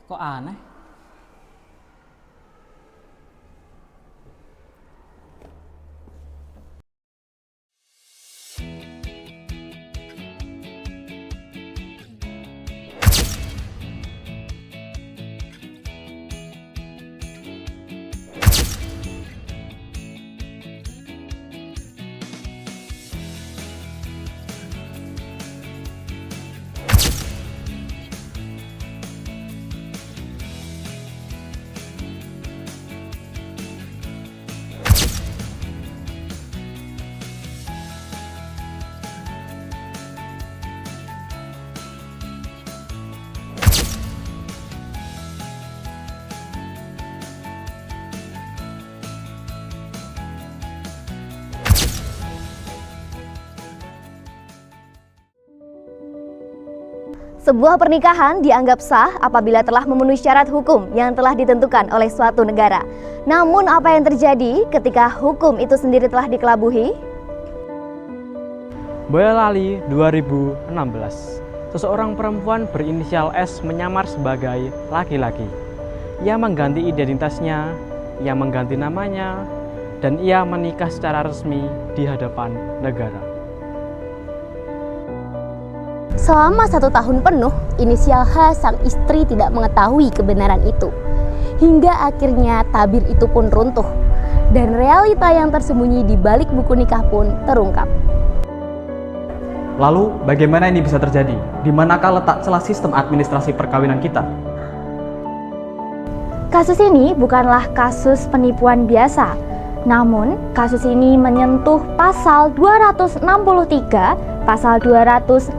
Kok aneh? Sebuah pernikahan dianggap sah apabila telah memenuhi syarat hukum yang telah ditentukan oleh suatu negara. Namun apa yang terjadi ketika hukum itu sendiri telah dikelabuhi? Boyolali 2016. Seseorang perempuan berinisial S menyamar sebagai laki-laki. Ia mengganti identitasnya, ia mengganti namanya, dan ia menikah secara resmi di hadapan negara. Selama 1 tahun penuh, inisial H sang istri tidak mengetahui kebenaran itu. Hingga akhirnya tabir itu pun runtuh. Dan realita yang tersembunyi di balik buku nikah pun terungkap. Lalu, bagaimana ini bisa terjadi? Di manakah letak celah sistem administrasi perkawinan kita? Kasus ini bukanlah kasus penipuan biasa. Namun, kasus ini menyentuh pasal 263, pasal 264,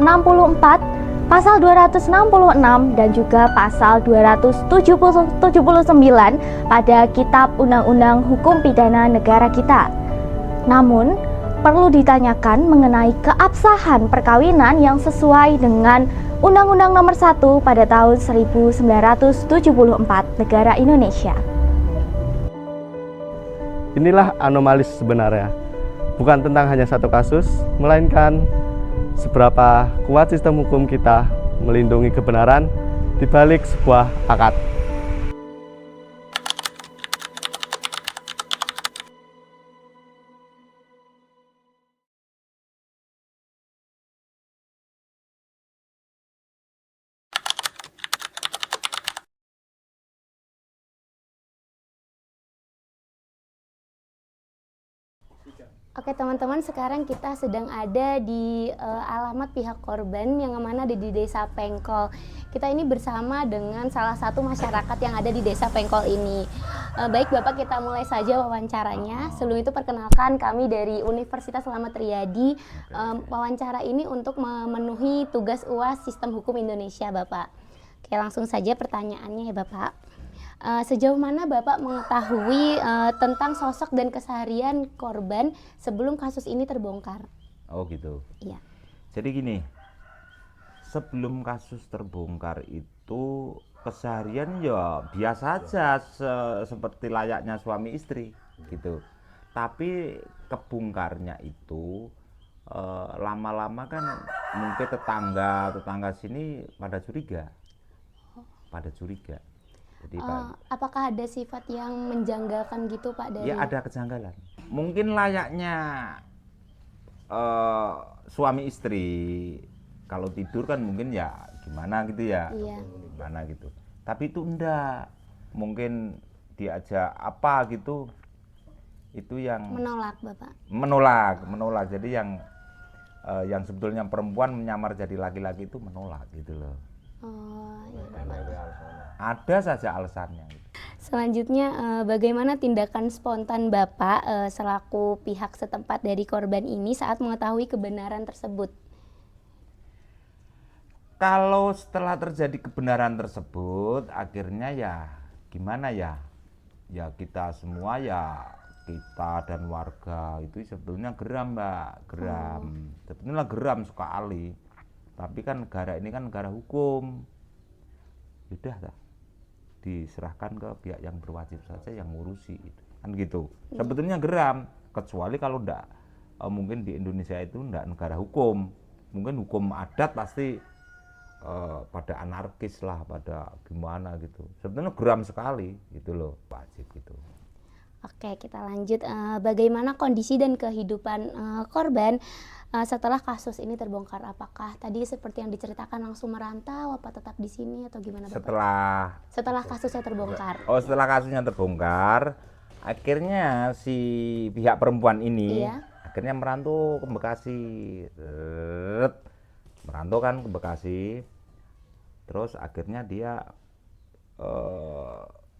pasal 266, dan juga pasal 279 pada Kitab Undang-Undang Hukum Pidana Negara kita. Namun, perlu ditanyakan mengenai keabsahan perkawinan yang sesuai dengan Undang-Undang Nomor 1 pada tahun 1974 negara Indonesia. Inilah anomali sebenarnya. Bukan tentang hanya satu kasus, melainkan seberapa kuat sistem hukum kita melindungi kebenaran di balik sebuah akad. Oke teman-teman, sekarang kita sedang ada di alamat pihak korban yang mana ada di Desa Pengkol. Kita ini bersama dengan salah satu masyarakat yang ada di Desa Pengkol ini. Baik Bapak, kita mulai saja wawancaranya. Sebelum itu perkenalkan, kami dari Universitas Slamet Riyadi. Wawancara ini untuk memenuhi tugas UAS Sistem Hukum Indonesia Bapak. Oke, langsung saja pertanyaannya ya Bapak. Sejauh mana Bapak mengetahui tentang sosok dan keseharian korban sebelum kasus ini terbongkar? Oh gitu. Iya. Jadi gini, sebelum kasus terbongkar itu keseharian ya biasa aja seperti layaknya suami istri gitu. Tapi kebongkarnya itu lama-lama kan mungkin tetangga sini pada curiga. Jadi apakah ada sifat yang menjanggalkan gitu Pak dari? ya ada kejanggalan. Mungkin layaknya suami istri kalau tidur kan mungkin ya gimana gitu ya, Iya. gimana gitu. Tapi itu enggak, mungkin diajak apa gitu, itu yang Menolak Bapak. menolak. Jadi yang sebetulnya perempuan menyamar jadi laki-laki itu menolak gitu loh. Oh, iya Bapak. Ada saja alasannya. Selanjutnya, bagaimana tindakan spontan Bapak selaku pihak setempat dari korban ini saat mengetahui kebenaran tersebut? Kalau setelah terjadi kebenaran tersebut, akhirnya ya gimana ya? Ya kita semua ya, kita dan warga itu sebetulnya geram Mbak, geram. Sebetulnya geram sekali. Tapi kan negara ini kan negara hukum. Sudah lah, diserahkan ke pihak yang berwajib saja yang ngurusi kan gitu. Sebetulnya geram, kecuali kalau enggak mungkin di Indonesia itu enggak negara hukum, mungkin hukum adat pasti pada anarkis lah, pada gimana gitu. Sebetulnya geram sekali gitu loh, wajib gitu. Oke, kita lanjut. Bagaimana kondisi dan kehidupan korban setelah kasus ini terbongkar? Apakah tadi seperti yang diceritakan langsung merantau, apa tetap di sini atau gimana, Bapak? Setelah kasusnya terbongkar. setelah kasusnya terbongkar, akhirnya si pihak perempuan ini Iya. akhirnya merantau ke Bekasi. Merantau kan ke Bekasi. Terus akhirnya dia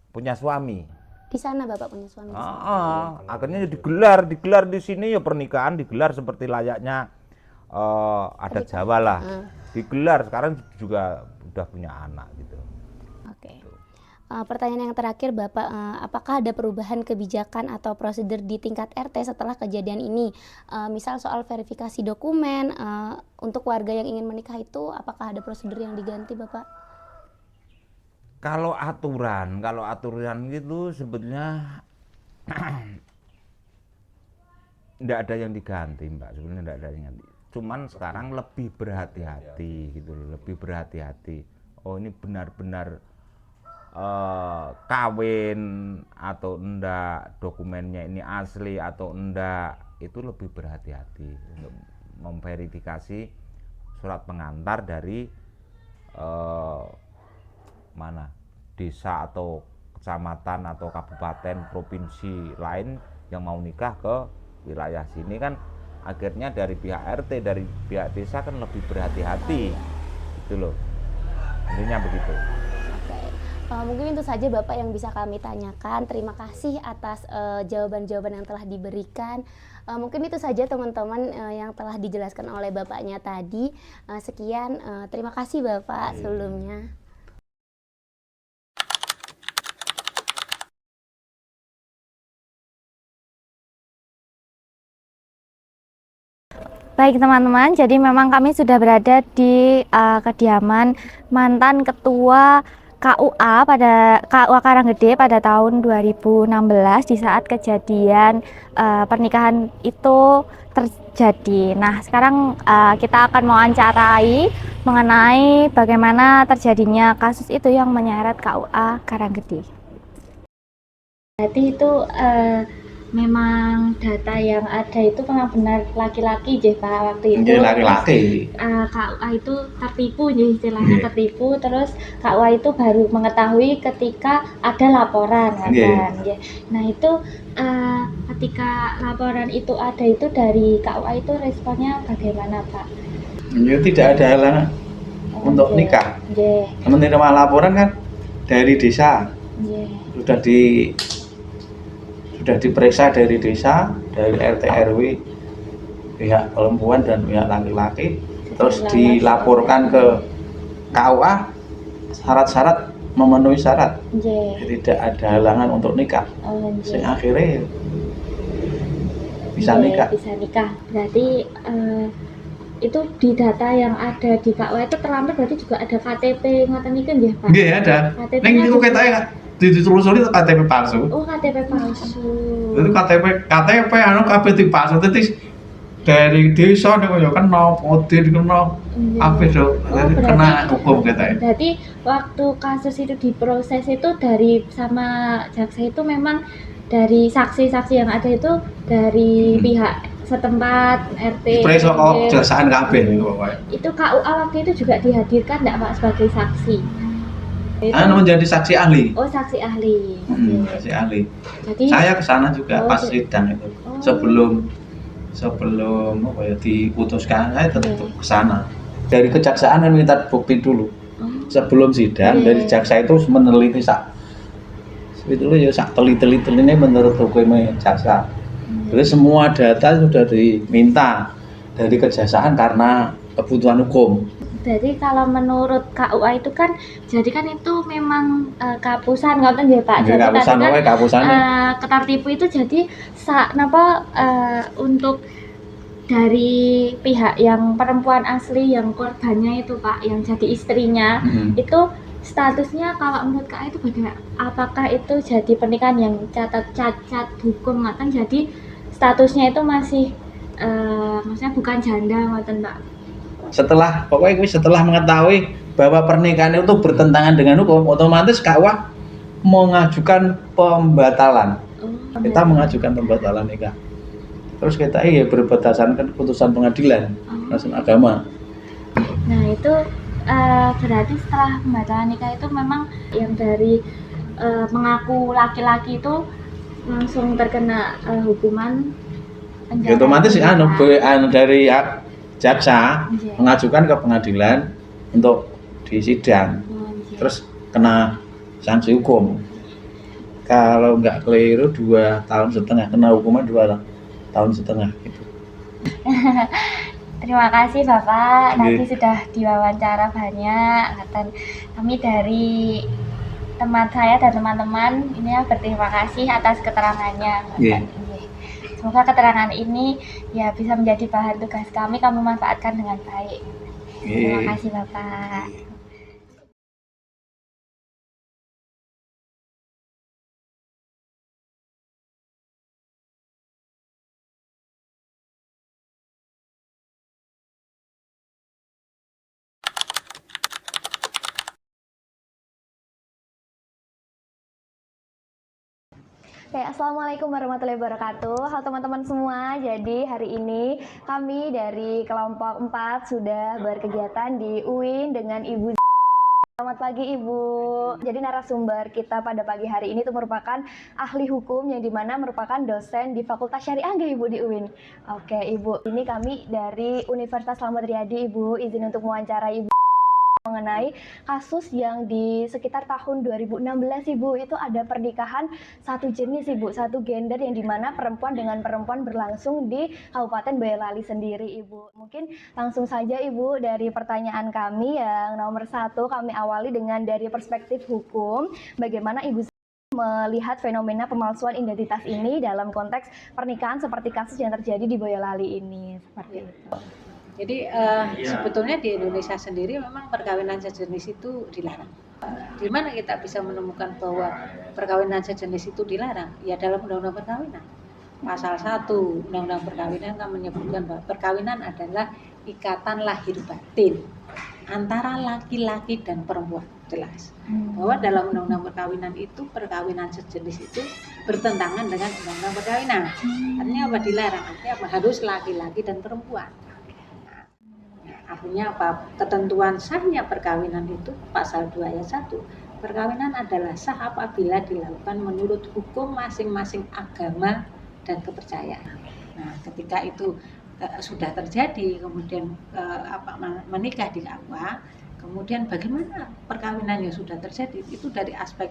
punya suami. Di sana Bapak punya suami? Di sana? Akhirnya digelar di sini ya, pernikahan digelar seperti layaknya adat Jawa lah. Digelar, sekarang juga udah punya anak gitu. Oke. Pertanyaan yang terakhir Bapak, apakah ada perubahan kebijakan atau prosedur di tingkat RT setelah kejadian ini? Misal soal verifikasi dokumen untuk warga yang ingin menikah itu, apakah ada prosedur yang diganti, Bapak? Kalau aturan gitu sebetulnya tidak ada yang diganti, Mbak. Sebenarnya tidak ada yang diganti. Cuman sekarang lebih berhati-hati gitu loh, lebih berhati-hati. Oh, ini benar-benar kawin atau enggak, dokumennya ini asli atau enggak, itu lebih berhati-hati untuk memverifikasi surat pengantar dari mana desa atau kecamatan atau kabupaten provinsi lain yang mau nikah ke wilayah sini kan, akhirnya dari pihak RT, dari pihak desa kan lebih berhati-hati gitu loh, intinya begitu. Mungkin itu saja Bapak yang bisa kami tanyakan. Terima kasih atas jawaban-jawaban yang telah diberikan. Mungkin itu saja teman-teman yang telah dijelaskan oleh Bapaknya tadi. Sekian, terima kasih Bapak sebelumnya. Baik teman-teman, jadi memang kami sudah berada di kediaman mantan ketua KUA pada KUA Karanggede pada tahun 2016 di saat kejadian pernikahan itu terjadi. Nah, sekarang kita akan mewawancarai mengenai bagaimana terjadinya kasus itu yang menyeret KUA Karanggede. Berarti itu memang data yang ada itu memang benar laki-laki Pak waktu itu. Laki-laki. KUA itu tertipu istilahnya tertipu, terus KUA itu baru mengetahui ketika ada laporan kan. Nah itu ketika laporan itu ada itu dari KUA itu responnya bagaimana Pak? Ya, tidak ada halangan untuk nikah. Menerima laporan kan dari desa. Sudah diperiksa dari desa, dari RT RW, pihak perempuan dan pihak laki-laki, terus dilaporkan ke KUA, syarat-syarat memenuhi syarat, tidak ada halangan untuk nikah. Sehingga akhirnya bisa nikah. Berarti itu di data yang ada di KUA itu terlambat, berarti juga ada KTP ngoten niku nggih Pak? Nggih ada. Ning niku ketoke ditelusuri KTP palsu. Oh, KTP palsu. Itu KTP anu kabeh dipalsu, dadi dari desa niku ya kena, Odin kena, kabeh do. Jadi kena hukum kita. Berarti waktu kasus itu diproses itu dari sama jaksa itu memang dari saksi-saksi yang ada itu dari pihak setempat RT. Diperiksa kok jasaan kabeh niku pokoke. Itu KUA waktu itu juga dihadirkan enggak Pak sebagai saksi? Menjadi saksi ahli. Oh, saksi ahli. Saksi ahli. Jadi saya ke sana juga pas sidang itu. Sebelum apa ya diputuskan, saya tetap ke sana. Dari kejaksaan kan minta bukti dulu. Sebelum sidang dari jaksa itu meneliti itu ya sak teliti-telitinya menurut hukum jaksa. Jadi semua data sudah diminta dari kejaksaan karena kebutuhan hukum. Jadi kalau menurut KUA itu kan, jadi kan itu memang kapusan ngoten nggih Pak. Jadi kapusan ketertipu itu jadi untuk dari pihak yang perempuan asli yang korbannya itu Pak, yang jadi istrinya itu statusnya kalau menurut KUA itu bagaimana? Apakah itu jadi pernikahan yang cacat hukum ngoten, jadi statusnya itu masih maksudnya bukan janda ngoten Pak? Setelah mengetahui bahwa pernikahan itu bertentangan dengan hukum, otomatis KUA mengajukan pembatalan. Kita mengajukan pembatalan nikah. Terus kita berdasarkan keputusan pengadilan nasional agama. Nah itu berarti setelah pembatalan nikah itu memang yang dari mengaku laki-laki itu langsung terkena hukuman penjara. Ya, otomatis dari jaksa mengajukan ke pengadilan untuk disidang, terus kena sanksi hukum. Kalau nggak keliru 2,5 tahun, kena hukuman 2,5 tahun gitu. Terima kasih Bapak, tadi sudah diwawancara banyak. Dan kami dari teman saya dan teman-teman ini berterima kasih atas keterangannya. Semoga keterangan ini ya bisa menjadi bahan tugas kami manfaatkan dengan baik. Terima kasih Bapak. Oke, Assalamualaikum warahmatullahi wabarakatuh. Halo teman-teman semua. Jadi hari ini kami dari kelompok 4 sudah berkegiatan di UIN dengan Ibu. Selamat pagi Ibu. Jadi narasumber kita pada pagi hari ini itu merupakan ahli hukum yang dimana merupakan dosen di Fakultas Syariah nggak Ibu di UIN. Oke Ibu, ini kami dari Universitas Slamet Riyadi Ibu, izin untuk mewawancarai Ibu mengenai kasus yang di sekitar tahun 2016 Ibu, itu ada pernikahan satu jenis Ibu, satu gender yang dimana perempuan dengan perempuan berlangsung di Kabupaten Boyolali sendiri Ibu. Mungkin langsung saja Ibu dari pertanyaan kami yang nomor 1 kami awali dengan dari perspektif hukum, bagaimana Ibu melihat fenomena pemalsuan identitas ini dalam konteks pernikahan seperti kasus yang terjadi di Boyolali ini, seperti itu. Jadi sebetulnya di Indonesia sendiri memang perkawinan sejenis itu dilarang. Di mana kita bisa menemukan bahwa perkawinan sejenis itu dilarang? Ya dalam Undang-Undang Perkawinan. Pasal 1 Undang-Undang Perkawinan kan menyebutkan bahwa perkawinan adalah ikatan lahir batin antara laki-laki dan perempuan. Jelas bahwa dalam Undang-Undang Perkawinan itu perkawinan sejenis itu bertentangan dengan Undang-Undang Perkawinan. Artinya apa? Dilarang. Artinya apa? Harus laki-laki dan perempuan. Artinya apa? Ketentuan sahnya perkawinan itu pasal 2 ayat 1. Perkawinan adalah sah apabila dilakukan menurut hukum masing-masing agama dan kepercayaan. Nah, ketika itu sudah terjadi, kemudian menikah di KUA, kemudian bagaimana perkawinan yang sudah terjadi? Itu dari aspek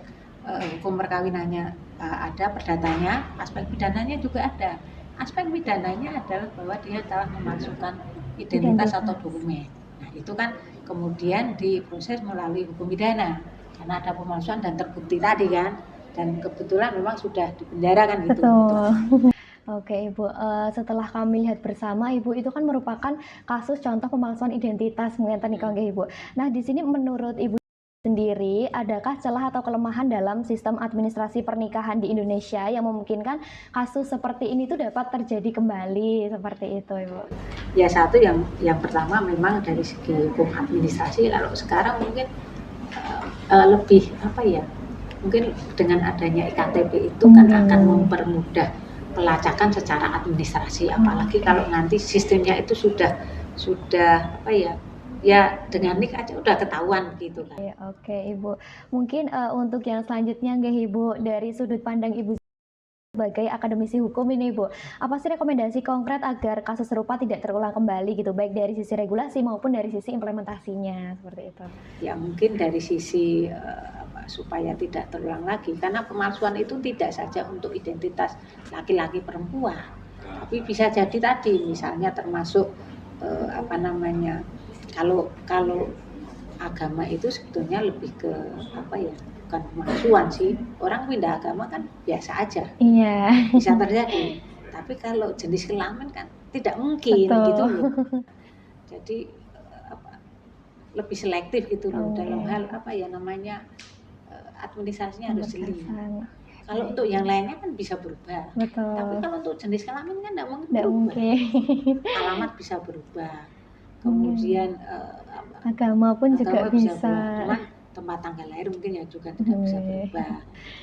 hukum perkawinannya ada perdatanya, aspek pidananya juga ada. Aspek pidananya adalah bahwa dia telah memasukkan identitas atau dokumen. Nah, itu kan kemudian diproses melalui hukum pidana karena ada pemalsuan dan terbukti tadi kan, dan kebetulan memang sudah dipenjara kan gitu. Betul. Oke Ibu, setelah kami lihat bersama Ibu, itu kan merupakan kasus contoh pemalsuan identitas mengenai nikah Ibu. Nah, di sini menurut Ibu sendiri, adakah celah atau kelemahan dalam sistem administrasi pernikahan di Indonesia yang memungkinkan kasus seperti ini tuh dapat terjadi kembali seperti itu Ibu? Ya satu yang pertama memang dari segi hukum administrasi, kalau sekarang mungkin lebih apa ya, mungkin dengan adanya IKTP itu kan akan mempermudah pelacakan secara administrasi, apalagi kalau nanti sistemnya itu sudah apa ya dengan nik aja udah ketahuan gitu kan. Oke Ibu, mungkin untuk yang selanjutnya nggak Ibu, dari sudut pandang Ibu sebagai akademisi hukum ini Ibu, apa sih rekomendasi konkret agar kasus serupa tidak terulang kembali gitu, baik dari sisi regulasi maupun dari sisi implementasinya seperti itu? Ya mungkin dari sisi supaya tidak terulang lagi, karena pemalsuan itu tidak saja untuk identitas laki-laki perempuan, tapi bisa jadi tadi misalnya termasuk kalau agama itu sebetulnya lebih ke apa ya, bukan pemalsuan sih, orang pindah agama kan biasa aja, bisa terjadi. Tapi kalau jenis kelamin kan tidak mungkin. Betul. Gitu loh. Jadi lebih selektif gitu loh dalam hal apa ya namanya administrasinya harus jeli. Kalau untuk yang lainnya kan bisa berubah. Betul. Tapi kalau untuk jenis kelamin kan tidak mungkin berubah. Alamat bisa berubah. kemudian Agama pun juga agama bisa bisa. berubah. Cuman tempat tanggal lahir mungkin ya juga tidak bisa berubah.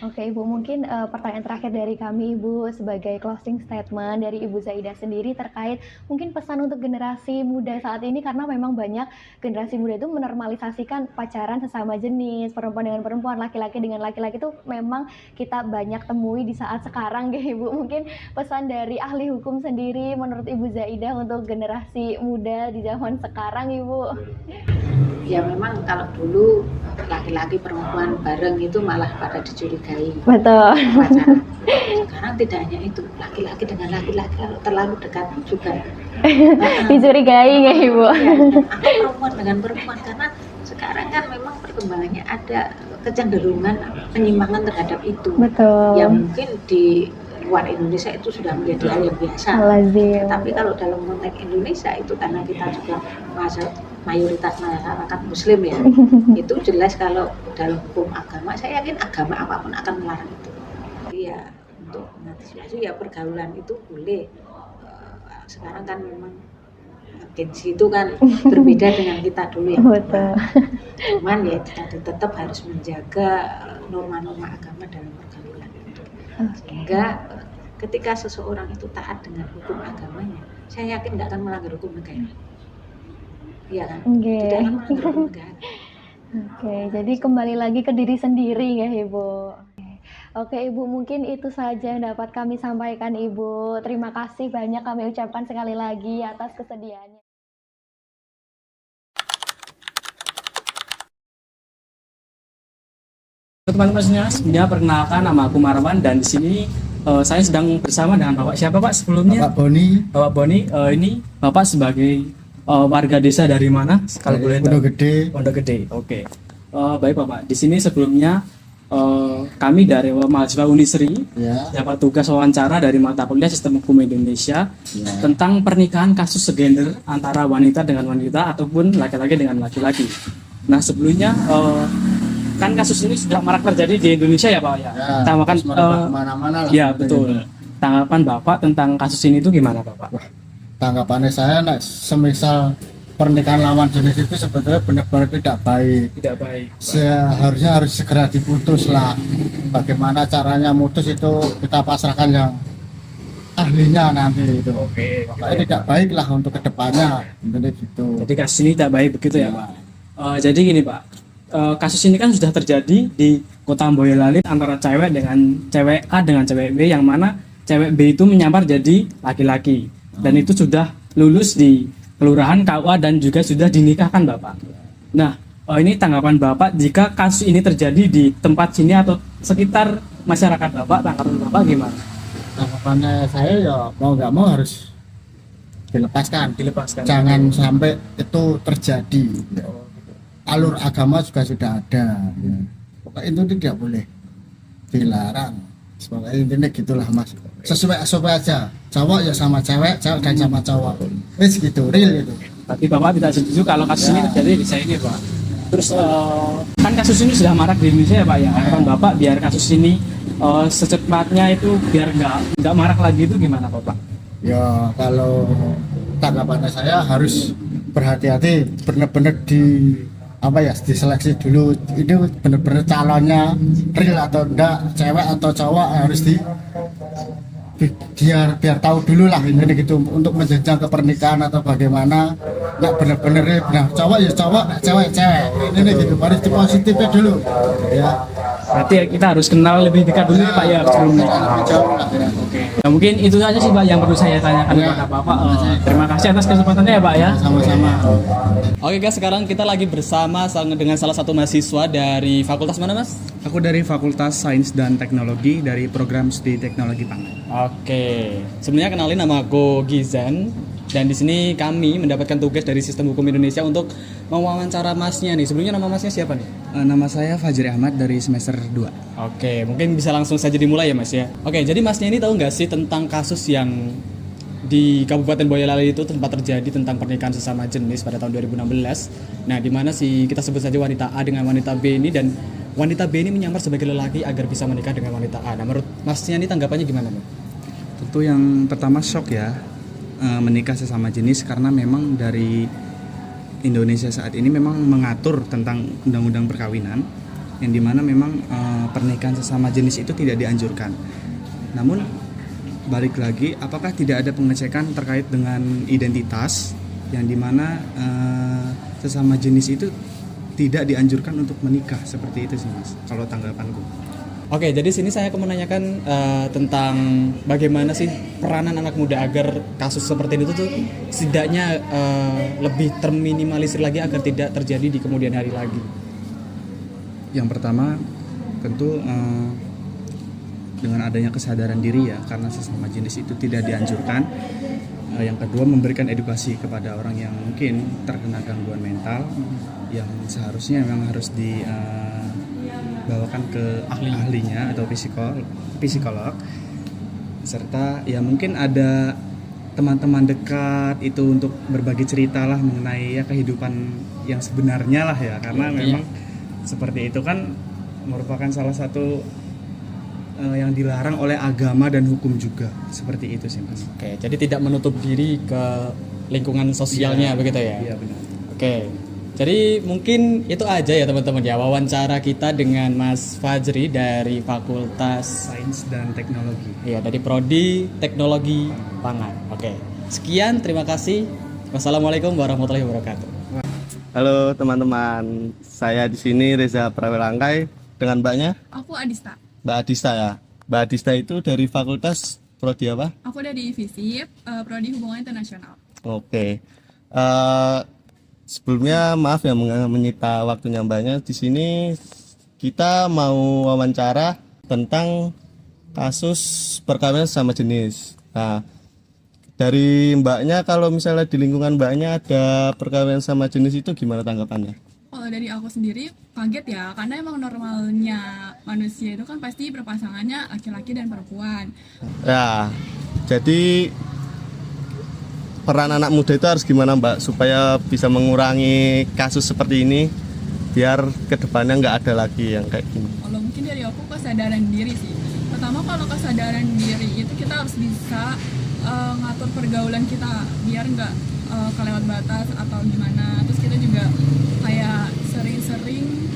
Oke Ibu, mungkin pertanyaan terakhir dari kami Ibu sebagai closing statement dari Ibu Zaidah sendiri terkait mungkin pesan untuk generasi muda saat ini, karena memang banyak generasi muda itu menormalisasikan pacaran sesama jenis, perempuan dengan perempuan, laki-laki dengan laki-laki itu memang kita banyak temui di saat sekarang ya Ibu. Mungkin pesan dari ahli hukum sendiri menurut Ibu Zaidah untuk generasi muda di zaman sekarang Ibu. Ya memang kalau dulu laki-laki perempuan bareng itu malah pada dicurigai Betul. pacaran. Sekarang tidak hanya itu, laki-laki dengan laki-laki kalau terlalu dekat juga Dicurigai ya Ibu. atau perempuan dengan perempuan, karena sekarang kan memang perkembangannya ada kecenderungan penyimpangan terhadap itu. Betul. Yang mungkin di luar Indonesia itu sudah menjadi hal yang biasa. Lazim. Tapi kalau dalam konteks Indonesia itu karena kita juga mayoritas masyarakat Muslim ya, itu jelas kalau dalam hukum agama, saya yakin agama apapun akan melarang itu. Jadi ya untuk mengantisipasi ya pergaulan itu boleh. Sekarang kan memang Gen-Z itu kan berbeda dengan kita dulu ya. Betul. Cuman ya tetap harus menjaga norma-norma agama dalam pergaulan itu. Sehingga ketika seseorang itu taat dengan hukum agamanya, saya yakin tidak akan melanggar hukum negara. Iya kan? Oke. Tidak akan melanggar hukum negara. Oke, jadi kembali lagi ke diri sendiri ya Ibu. Oke Ibu, mungkin itu saja yang dapat kami sampaikan Ibu. Terima kasih banyak kami ucapkan sekali lagi atas kesediaannya. Teman-teman semuanya, perkenalkan nama aku Marwan dan di sini saya sedang bersama dengan Bapak siapa Pak sebelumnya? Bapak Boni. Bapak Boni, ini Bapak sebagai warga desa dari mana? Kalau boleh tahu. Pondok Gede. Pondok Gede. Oke. Baik Bapak, di sini sebelumnya kami dari mahasiswa Unisri dapat tugas wawancara dari mata kuliah Sistem Hukum Indonesia tentang pernikahan kasus segender antara wanita dengan wanita ataupun laki-laki dengan laki-laki. Nah sebelumnya kan kasus ini sudah marak terjadi di Indonesia ya Pak ya. Tanggapan Kemana-mana lah. ya betul. Tanggapan Bapak tentang kasus ini itu gimana Bapak? Tanggapannya saya, semisal pernikahan lawan jenis itu sebetulnya benar-benar tidak baik. Tidak baik. Seharusnya harus segera diputus lah. Bagaimana caranya mutus itu kita pasrahkan yang ahlinya nanti itu. Oke. Makanya tidak baik lah untuk kedepannya. Jadi gitu. Jadi kasus ini tidak baik begitu ya Pak. Jadi gini Pak, kasus ini kan sudah terjadi di Kota Boyolali antara cewek A dengan cewek B, yang mana cewek B itu menyamar jadi laki-laki dan itu sudah lulus di kelurahan KUA dan juga sudah dinikahkan Bapak. Nah, ini tanggapan Bapak jika kasus ini terjadi di tempat sini atau sekitar masyarakat Bapak, tanggapan Bapak gimana? Tanggapannya saya ya mau nggak mau harus dilepaskan. Jangan sampai itu terjadi. Alur agama juga sudah ada. Pokoknya itu tidak boleh dilarang. Pokoknya intinya gitulah Mas. Sesuai aja. Cowok ya sama cewek, cewek dan sama cowok. Wis gitu, real itu. Tapi Bapak tidak setuju kalau kasus ini terjadi di saya ini Pak. Terus kan kasus ini sudah marak di Indonesia ya Pak ya. Harapan Bapak biar kasus ini secepatnya itu biar nggak marak lagi itu gimana Bapak? Ya kalau tanggapannya saya harus berhati-hati, benar-benar diseleksi dulu ini benar-benar calonnya real atau enggak, cewek atau cowok harus biar tahu dulu lah ini gitu untuk menjenjang ke pernikahan atau bagaimana. Nggak benar-benar cowok ya cowok, cewek ini gitu, harus positifnya dulu ya. Berarti kita harus kenal lebih dekat dulu Pak ya sebelumnya. Oke. Nah, mungkin itu saja sih Pak yang perlu saya tanyakan kepada Bapak. Terima kasih atas kesempatannya ya Pak ya. Sama-sama. Oke guys, sekarang kita lagi bersama dengan salah satu mahasiswa dari fakultas mana Mas? Aku dari Fakultas Sains dan Teknologi dari program studi Teknologi Pangan. Oke. Sebenarnya kenalin, nama aku Gizan dan di sini kami mendapatkan tugas dari Sistem Hukum Indonesia untuk mewawancara Masnya nih. Sebelumnya nama Masnya siapa nih? Nama saya Fajri Ahmad dari semester 2. Oke, mungkin bisa langsung saja dimulai ya Mas ya. Oke, jadi Masnya ini tahu nggak sih tentang kasus yang di Kabupaten Boyolali itu tempat terjadi tentang pernikahan sesama jenis pada tahun 2016. Nah, di mana sih kita sebut saja wanita A dengan wanita B ini, dan wanita B ini menyamar sebagai lelaki agar bisa menikah dengan wanita A. Nah, menurut Masnya ini tanggapannya gimana, Mas? Tentu yang pertama shock ya, menikah sesama jenis, karena memang dari Indonesia saat ini memang mengatur tentang undang-undang perkawinan yang dimana memang pernikahan sesama jenis itu tidak dianjurkan. Namun balik lagi, apakah tidak ada pengecekan terkait dengan identitas yang dimana sesama jenis itu tidak dianjurkan untuk menikah, seperti itu sih Mas, kalau tanggapanku. Oke, jadi sini saya akan menanyakan tentang bagaimana sih peranan anak muda agar kasus seperti itu tuh setidaknya lebih terminimalisir lagi agar tidak terjadi di kemudian hari lagi. Yang pertama tentu dengan adanya kesadaran diri ya, karena sesama jenis itu tidak dianjurkan. Yang kedua, memberikan edukasi kepada orang yang mungkin terkena gangguan mental yang seharusnya memang harus dibawakan ke ahlinya atau psikolog, serta ya mungkin ada teman-teman dekat itu untuk berbagi cerita lah mengenai ya kehidupan yang sebenarnya lah ya, karena memang seperti itu kan merupakan salah satu yang dilarang oleh agama dan hukum juga, seperti itu sih Mas. Oke, jadi tidak menutup diri ke lingkungan sosialnya begitu ya? Iya benar. Oke, jadi mungkin itu aja ya teman-teman ya, wawancara kita dengan Mas Fajri dari Fakultas Sains dan Teknologi. Iya, dari Prodi Teknologi Pangan. Oke, sekian, terima kasih. Wassalamualaikum warahmatullahi wabarakatuh. Halo teman-teman, saya di sini Reza Prawelangkai dengan mbaknya Aku Adista. Mbak Adista ya. Mbak Adista itu dari Fakultas Prodi apa? Aku dari FISIP, Prodi Hubungan Internasional. Oke. Sebelumnya maaf ya menyita waktunya mbaknya. Di sini kita mau wawancara tentang kasus perkawinan sama jenis. Nah, dari mbaknya, kalau misalnya di lingkungan mbaknya ada perkawinan sama jenis itu gimana tanggapannya? Kalau dari aku sendiri kaget ya, karena emang normalnya manusia itu kan pasti berpasangannya laki-laki dan perempuan. Ya, jadi peran anak muda itu harus gimana Mbak supaya bisa mengurangi kasus seperti ini biar kedepannya nggak ada lagi yang kayak gini? Kalau mungkin dari aku kesadaran diri sih. Pertama, kalau kesadaran diri itu kita harus bisa ngatur pergaulan kita biar nggak kelewat batas atau gimana. Terus kita juga kayak sering-sering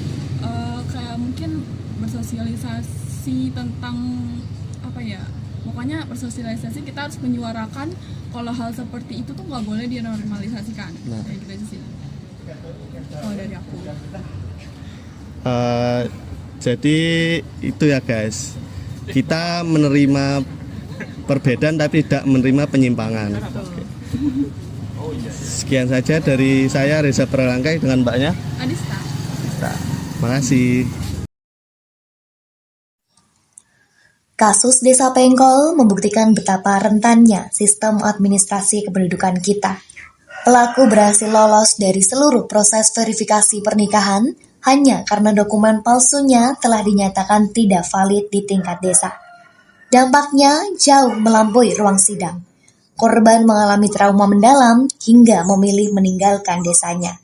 kayak mungkin bersosialisasi tentang apa ya, pokoknya bersosialisasi kita harus menyuarakan kalau hal seperti itu tuh nggak boleh dinormalisasikan. Kayak gitu aja sih kalau dari aku. Jadi itu ya guys, kita menerima perbedaan tapi tidak menerima penyimpangan. Oke. Sekian saja dari saya Reza Prawelangkai dengan mbaknya Adista. Makasih. Kasus Desa Pengkol membuktikan betapa rentannya sistem administrasi kependudukan kita. Pelaku berhasil lolos dari seluruh proses verifikasi pernikahan hanya karena dokumen palsunya telah dinyatakan tidak valid di tingkat desa. Dampaknya jauh melampaui ruang sidang. Korban mengalami trauma mendalam hingga memilih meninggalkan desanya.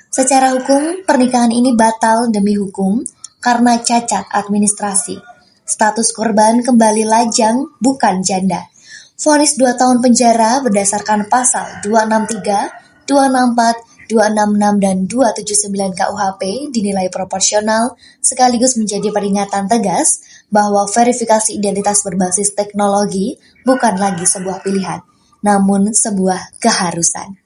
Secara hukum, pernikahan ini batal demi hukum karena cacat administrasi. Status korban kembali lajang, bukan janda. Vonis 2 tahun penjara berdasarkan pasal 263, 264, 266, dan 279 KUHP dinilai proporsional sekaligus menjadi peringatan tegas bahwa verifikasi identitas berbasis teknologi bukan lagi sebuah pilihan, namun sebuah keharusan.